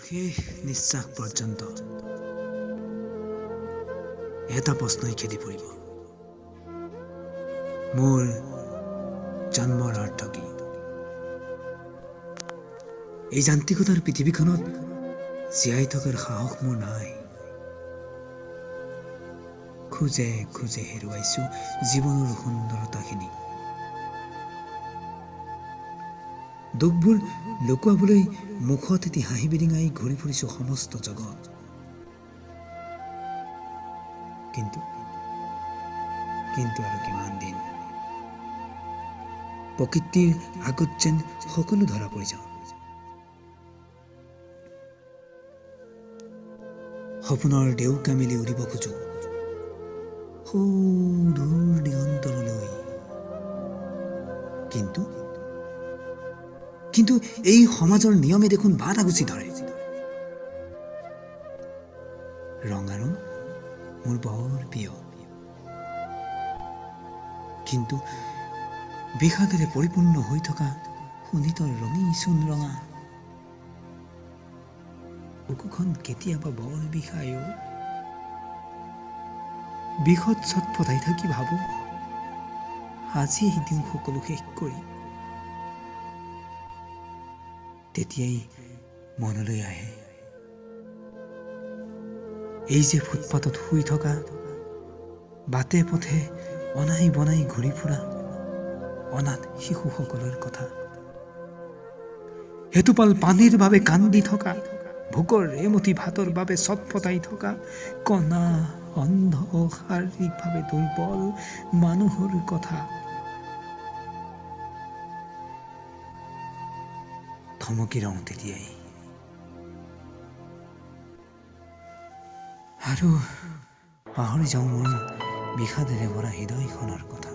শেষ নিশ্বাস পৰ্যন্ত এটা প্ৰশ্নই খেদি পৰিব, মোৰ জন্মৰ অৰ্থ কি? এই যান্ত্ৰিকতাৰ পৃথিৱীখনত জীয়াই থকাৰ সাহস মোৰ নাই। খোজে খোজে হেৰুৱাইছো জীৱনৰ সুন্দৰতাখিনি। দুখবোৰ লুকুৱাবলৈ মুখত এটি হাঁহি বিৰিঙাই ঘূৰি ফুৰিছো সমস্ত জগত। কিন্তু আৰু কিমান দিন? প্ৰকৃতিৰ আগত যেন সকলো ধৰা পৰি যাওঁ। সপোনৰ ডেউকা মেলি উৰিব খোজো দূৰ দিগন্তৰলৈ। কিন্তু এই সমাজৰ নিয়মে দেখোন বাধা গুচি ধৰে। ৰঙা ৰং মোৰ বৰ প্ৰিয়, কিন্তু বিষাদেৰে পৰিপূৰ্ণ হৈ থকা শোণিতৰ ৰঙী চোন ৰঙা বুকুখন কেতিয়াবা বৰ বিষায়। বিষত ছটফটাই থাকি ভাবো আজি দিওঁ সকলো শেষ কৰি। তেতিয়াই মনলৈ আহে এই যে ফুটপাতত শুই থকা, বাটে পথে অনাই বনাই ঘূৰি ফুৰা অনাথ শিশুসকলৰ কথা। হেতুপাল পানীৰ বাবে কান্দি থকা, ভোকৰ এমুঠি ভাতৰ বাবে ছটফটাই থকা কণা অন্ধ শাৰীৰিকভাৱে দুৰ্বল মানুহৰ কথা। থমকি ৰওঁ তেতিয়াই, আৰু পাহৰি যাওঁ মোৰ বিষাদেৰে ভৰা হৃদয়খনৰ কথা।